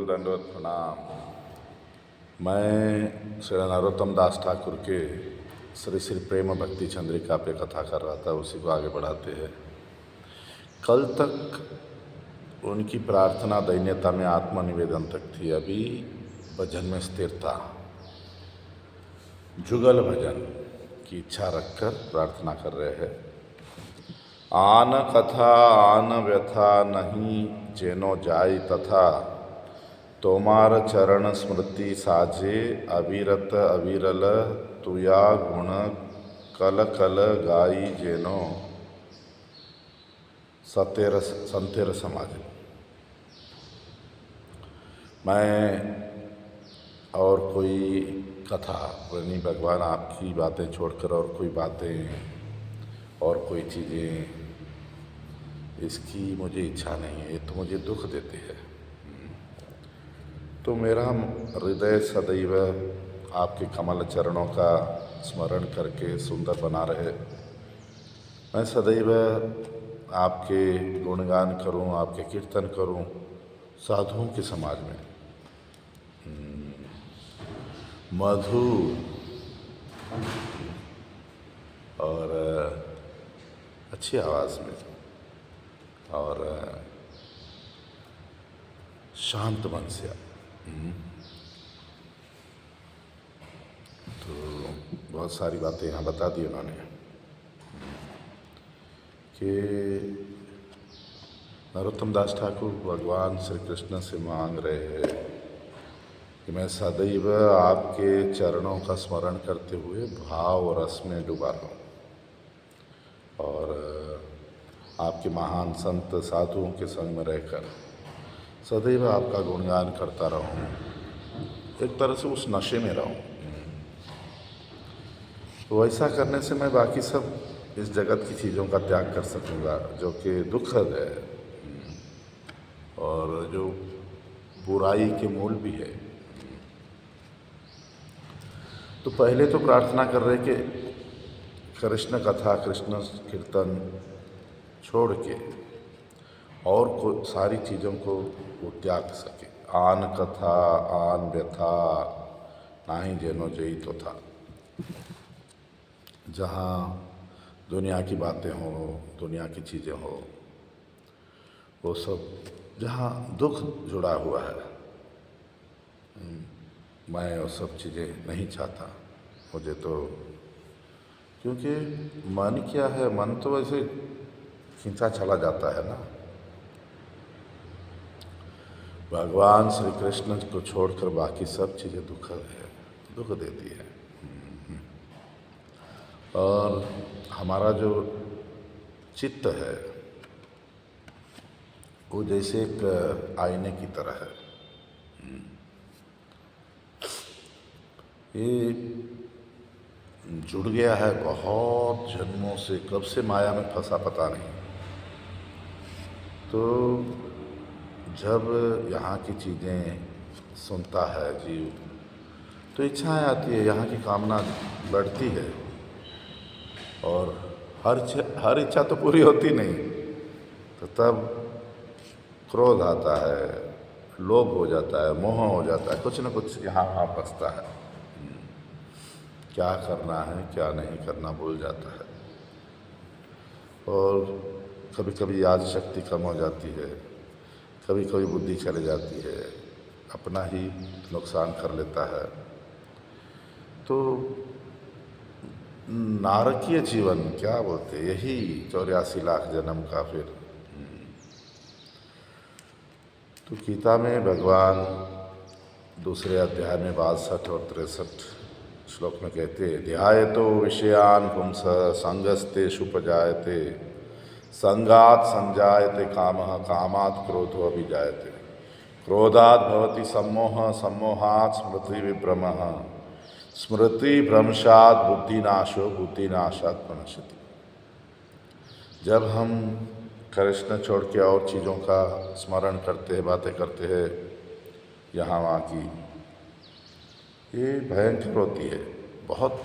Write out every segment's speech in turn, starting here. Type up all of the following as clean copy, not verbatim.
दंडवत प्रणाम। मैं श्री नरोत्तम दास ठाकुर के श्री श्री प्रेम भक्ति चंद्रिका पे कथा कर रहा था, उसी को आगे बढ़ाते हैं। कल तक उनकी प्रार्थना दैन्यता में आत्मनिवेदन तक थी, अभी भजन में स्थिरता, जुगल भजन की इच्छा रखकर प्रार्थना कर रहे हैं। आन कथा आन व्यथा नहीं जेनो जाय तथा, तोमार चरण स्मृति साजे अविरत अविरल, तुया गुण कल कल गाई जेनो संतेर समाज। मैं और कोई कथा यानी भगवान आपकी बातें छोड़कर और कोई बातें और कोई चीज़ें, इसकी मुझे इच्छा नहीं है, ये तो मुझे दुख देते हैं। तो मेरा हृदय सदैव आपके कमल चरणों का स्मरण करके सुंदर बना रहे। मैं सदैव आपके गुणगान करूं, आपके कीर्तन करूं साधुओं के समाज में, मधुर और अच्छी आवाज़ में और शांत मन से। तो बहुत सारी बातें यहाँ बता दी उन्होंने कि नरोत्तम दास ठाकुर भगवान श्री कृष्ण से मांग रहे हैं कि मैं सदैव आपके चरणों का स्मरण करते हुए भाव और रस में डूबा रहूं और आपके महान संत साधुओं के संग में रहकर सदैव आपका गुणगान करता रहूं, एक तरह से उस नशे में रहूं। तो ऐसा करने से मैं बाकी सब इस जगत की चीज़ों का त्याग कर सकूँगा, जो कि दुखद है और जो बुराई के मूल भी है। तो पहले तो प्रार्थना कर रहे कि कृष्ण कथा, कृष्ण कीर्तन छोड़ के और को सारी चीज़ों को वो त्याग सके। आन कथा आन व्यथा नाही जेनो जई तो था, जहाँ दुनिया की बातें हों, दुनिया की चीज़ें हों, वो सब जहाँ दुख जुड़ा हुआ है, मैं वो सब चीज़ें नहीं चाहता। मुझे तो, क्योंकि मन क्या है, मन तो वैसे खींचा चला जाता है ना। भगवान श्री कृष्ण को छोड़कर बाकी सब चीज़ें दुखद है, दुख देती है। और हमारा जो चित्त है वो जैसे एक आईने की तरह है। ये जुड़ गया है बहुत जन्मों से, कब से माया में फंसा पता नहीं। तो जब यहाँ की चीज़ें सुनता है जीव तो इच्छाएं आती है, यहाँ की कामना बढ़ती है और हर इच्छा तो पूरी होती नहीं, तो तब क्रोध आता है, लोभ हो जाता है, मोह हो जाता है, कुछ न कुछ यहाँ वहाँ फंसता है। क्या करना है क्या नहीं करना भूल जाता है और कभी कभी याद शक्ति कम हो जाती है, कभी कभी बुद्धि चले जाती है, अपना ही नुकसान कर लेता है। तो नारकीय जीवन क्या बोलते, यही 84 लाख जन्म का फिर। तो गीता में भगवान दूसरे अध्याय में 62 और 63 श्लोक में कहते हैं, ध्यायतो विषयान पुंस संगस्तेषु उपजायते, संगात संजायते कामः, कामात् क्रोधो अभिजायते, क्रोधात् भवति सम्मोहः, सम्मोहात् स्मृति विभ्रमः, स्मृति भ्रंशात् बुद्धिनाशो, बुद्धिनाशात् प्रणश्यति। जब हम कृष्ण छोड़ के और चीज़ों का स्मरण करते हैं, बातें करते हैं यहाँ वहाँ की, ये भयंकर होती है, बहुत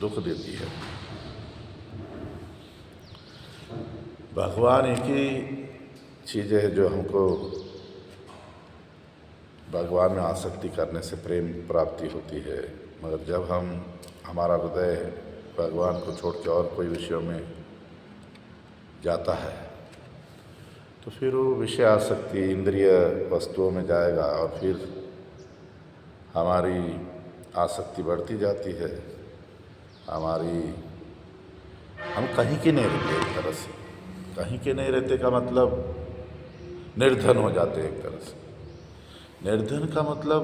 दुख देती है। भगवान एक ही चीज़ है जो हमको भगवान में आसक्ति करने से प्रेम प्राप्ति होती है, मगर जब हमारा हृदय भगवान को छोड़ के और कोई विषयों में जाता है तो फिर वो विषय आसक्ति इंद्रिय वस्तुओं में जाएगा और फिर हमारी आसक्ति बढ़ती जाती है। हम कहीं के नहीं रहते, एक तरह से कहीं के नहीं रहते का मतलब निर्धन हो जाते एक तरह से। निर्धन का मतलब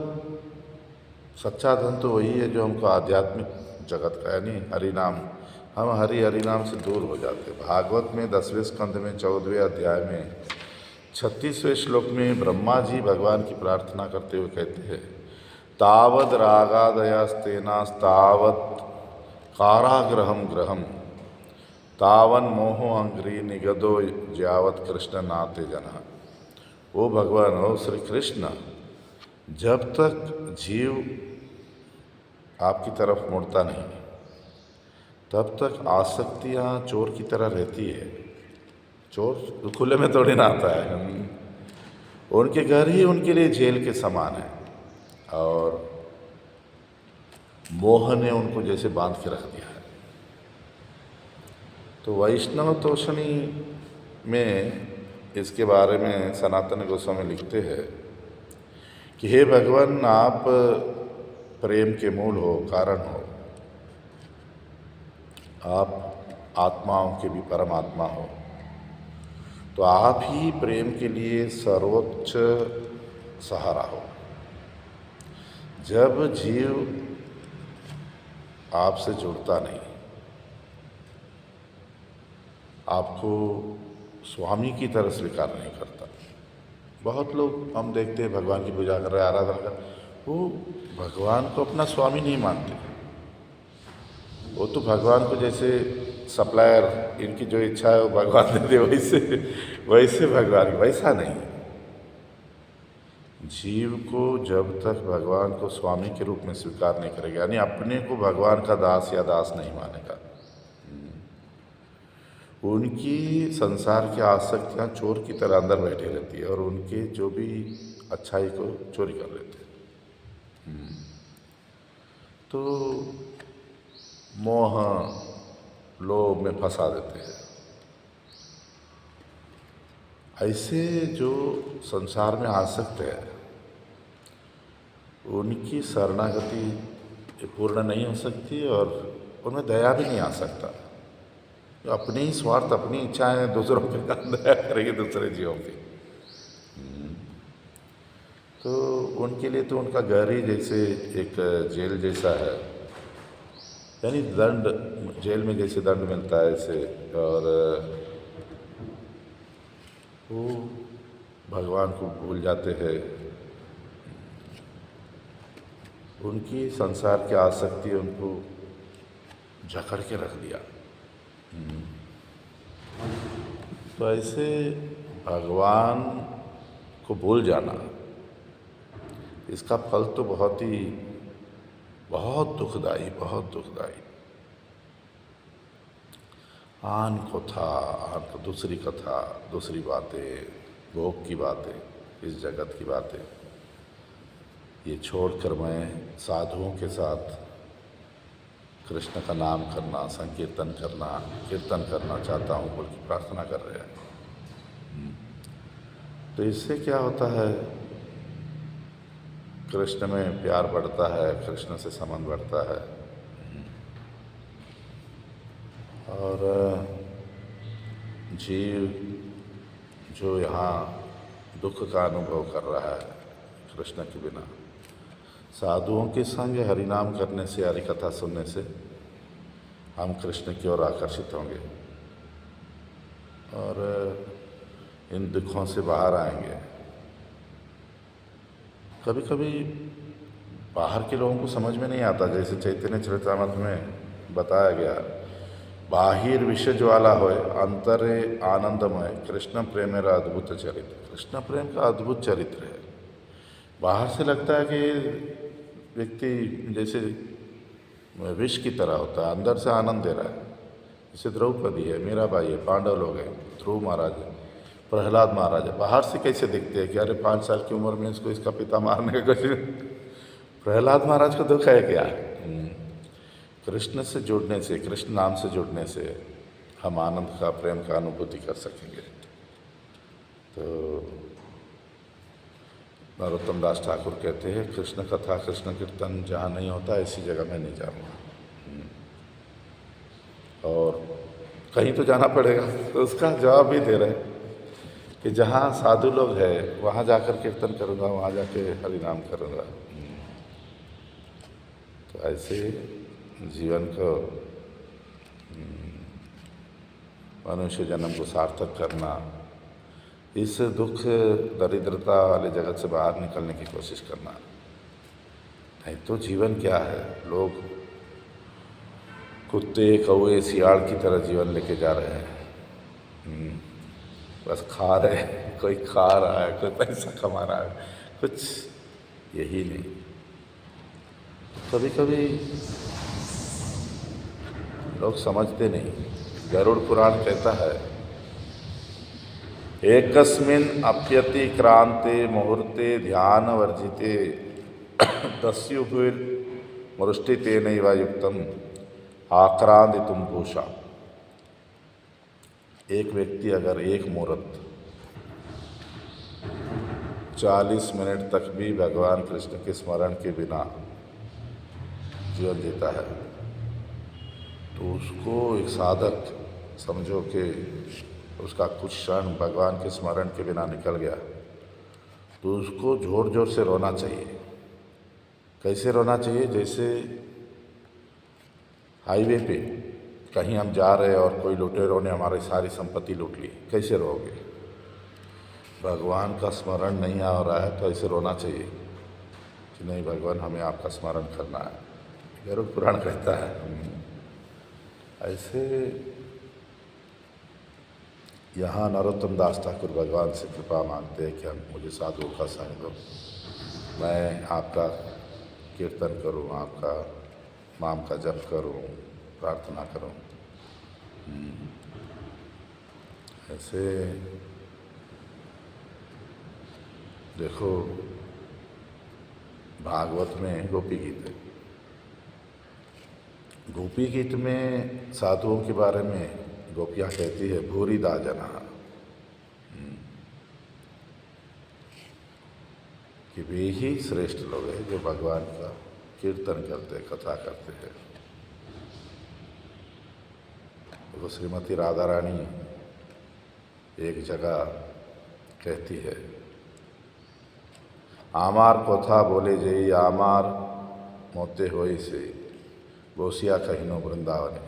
सच्चा धन तो वही है जो हमको आध्यात्मिक जगत का, यानी हरि नाम, हम हरि नाम से दूर हो जाते। भागवत में 10वें स्कंद में 14वें अध्याय में 36वें श्लोक में ब्रह्मा जी भगवान की प्रार्थना करते हुए कहते हैं, तावद रागादयास्तेनास्तावत् कारागृहम ग्रहम तावन मोहो अंग्री निगदो ज्यावत कृष्ण नाते जना। ओ भगवान, ओ श्री कृष्ण, जब तक जीव आपकी तरफ मुड़ता नहीं तब तक आसक्तियाँ चोर की तरह रहती है। चोर खुले में थोड़ी ना आता है, उनके घर ही उनके लिए जेल के समान है और मोह ने उनको जैसे बांध के रख दिया है। तो वैष्णव तोषणी में इसके बारे में सनातन गोस्वामी लिखते हैं कि हे भगवान, आप प्रेम के मूल हो, कारण हो, आप आत्माओं के भी परमात्मा हो, तो आप ही प्रेम के लिए सर्वोच्च सहारा हो। जब जीव आपसे जुड़ता नहीं, आपको स्वामी की तरह स्वीकार नहीं करता। बहुत लोग हम देखते हैं भगवान की पूजा कर रहे हैं, आराधना कर, वो भगवान को अपना स्वामी नहीं मानते। वो तो भगवान को जैसे सप्लायर, इनकी जो इच्छा है वो भगवान दे दे, वैसे भगवान, वैसा नहीं। जीव को जब तक भगवान को स्वामी के रूप में स्वीकार नहीं करेगा, यानी अपने को भगवान का दास या दास नहीं मानेगा, उनकी संसार की आसक्तियाँ चोर की तरह अंदर बैठी रहती है और उनके जो भी अच्छाई को चोरी कर लेते हैं। तो मोह लोभ में फंसा देते हैं। ऐसे जो संसार में आसक्त है उनकी शरणागति पूर्ण नहीं हो सकती और उनमें दया भी नहीं आ सकता। तो अपने ही स्वार्थ, अपनी इच्छाएं दूसरों पे दया करेंगे, दूसरे जीवों पे। तो उनके लिए तो उनका घर ही जैसे एक जेल जैसा है, यानी दंड, जेल में जैसे दंड मिलता है ऐसे, और वो भगवान को भूल जाते हैं। उनकी संसार की आसक्ति उनको जकड़ के रख दिया। तो ऐसे भगवान को भूल जाना, इसका फल तो बहुत दुखदाई, बहुत दुखदाई। आन को था, आन को दूसरी कथा, दूसरी बातें, भोग की बातें, इस जगत की बातें, ये छोड़कर मैं साधुओं के साथ कृष्ण का नाम करना, संकीर्तन करना, कीर्तन करना चाहता हूँ बोल के प्रार्थना कर रहे हैं। तो इससे क्या होता है, कृष्ण में प्यार बढ़ता है, कृष्ण से संबंध बढ़ता है और जीव जो यहाँ दुख का अनुभव कर रहा है कृष्ण के बिना, साधुओं के संग हरिनाम करने से, हरि कथा सुनने से हम कृष्ण की ओर आकर्षित होंगे और इन दुखों से बाहर आएंगे। कभी कभी बाहर के लोगों को समझ में नहीं आता, जैसे चैतन्य चरितामृत में बताया गया, बाहिर विषय ज्वाला होए अंतरे आनंदमय कृष्ण प्रेमेरा अद्भुत चरित्र। कृष्ण प्रेम का अद्भुत चरित्र है। बाहर से लगता है कि व्यक्ति जैसे विष की तरह होता है, अंदर से आनंद दे रहा है। जैसे द्रौपदी है, मीराबाई है, पांडव लोग हैं, ध्रुव महाराज है, प्रहलाद महाराज बाहर से कैसे दिखते हैं कि अरे 5 साल की उम्र में इसको इसका पिता मारने का कुछ प्रहलाद महाराज को दुख है क्या? कृष्ण से जुड़ने से, कृष्ण नाम से जुड़ने से हम आनंद का, प्रेम का अनुभूति कर सकेंगे। तो नरोत्तम दास ठाकुर कहते हैं, कृष्ण कथा कृष्ण कीर्तन जहाँ नहीं होता ऐसी जगह मैं नहीं जाऊँगा, और कहीं तो जाना पड़ेगा। तो उसका जवाब भी दे रहे हैं कि जहाँ साधु लोग हैं वहाँ जाकर कीर्तन करूँगा, वहाँ जाके हरि नाम करूँगा। तो ऐसे जीवन को, मनुष्य जन्म को सार्थक करना, इस दुख दरिद्रता वाले जगत से बाहर निकलने की कोशिश करना। नहीं तो जीवन क्या है? लोग कुत्ते कौवे सियाड़ की तरह जीवन लेके जा रहे हैं। बस खा रहे हैं, कोई खा रहा है, कोई पैसा कमा रहा है, कुछ यही नहीं। कभी कभी लोग समझते नहीं। गरुड़ पुराण कहता है, एकस्मिन् अप्यतिक्रांते मुहूर्ते ध्यान वर्जिते दस्युभिर्मृष्टितेनैव युक्तम् आक्रांदितुम भूषा। एक व्यक्ति अगर एक मुहूर्त 40 मिनट तक भी भगवान कृष्ण के स्मरण के बिना जीवन जीता है, तो उसको एक साधक समझो कि उसका कुछ क्षण भगवान के स्मरण के बिना निकल गया, तो उसको जोर जोर से रोना चाहिए। कैसे रोना चाहिए? जैसे हाईवे पे कहीं हम जा रहे हैं और कोई लुटेरों ने हमारी सारी संपत्ति लूट ली, कैसे रोओगे? भगवान का स्मरण नहीं आ रहा है तो ऐसे रोना चाहिए कि नहीं भगवान, हमें आपका स्मरण करना है। गरुड़ पुराण कहता है। ऐसे यहाँ नरोत्तम दास ठाकुर भगवान से कृपा मांगते हैं कि हम, मुझे साधुओं का संग दो, मैं आपका कीर्तन करूँ, आपका नाम का जप करूँ, प्रार्थना करूँ। ऐसे देखो, भागवत में गोपी गीत है। गोपी गीत में साधुओं के बारे में गोपियाँ कहती है, भूरिदा जना, कि वे ही श्रेष्ठ लोग हैं जो भगवान का कीर्तन करते, कथा करते हैं। वो श्रीमती राधा रानी एक जगह कहती है, आमार कथा बोले जई आमार मोते होई से बोसिया कहिनो वृंदावन।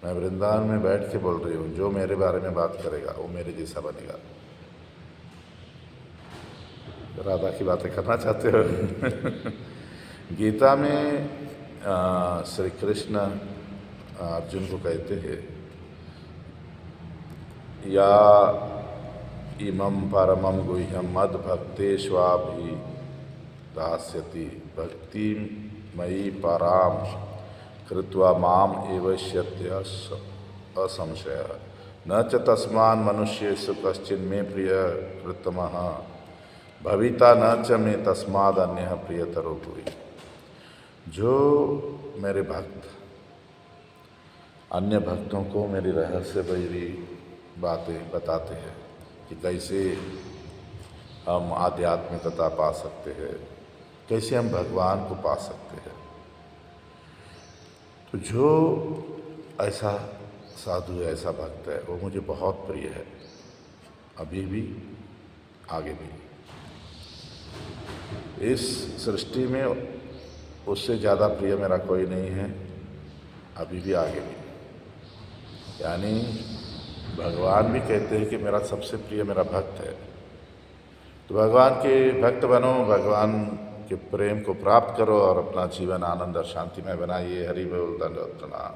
मैं वृंदावन में बैठ के बोल रही हूँ, जो मेरे बारे में बात करेगा वो मेरे जैसा बनेगा। राधा की बातें करना चाहते हो? गीता में श्री कृष्ण अर्जुन को कहते हैं, या इमं परमं गुह्यं मद भक्तेष्वाभि दास्यति भक्ति मयि पराम कृत्वा माम एवश्यत्य असंशय न च तस्मान् मनुष्येषु कश्चिन्मे प्रिय कृतमः भविता न च मे तस्माद् अन्यः प्रियतरो भुवि। जो मेरे भक्त अन्य भक्तों को मेरी रहस्य भरी बातें बताते हैं कि कैसे हम आध्यात्मिकता पा सकते हैं, कैसे हम भगवान को पा सकते हैं, तो जो ऐसा साधु है, ऐसा भक्त है, वो मुझे बहुत प्रिय है, अभी भी आगे भी। इस सृष्टि में उससे ज़्यादा प्रिय मेरा कोई नहीं है, अभी भी आगे भी। यानी भगवान भी कहते हैं कि मेरा सबसे प्रिय मेरा भक्त है। तो भगवान के भक्त बनो, भगवान के प्रेम को प्राप्त करो और अपना जीवन आनंद और शांतिमय बनाइए। हरि बोल, दंडवत प्रणाम।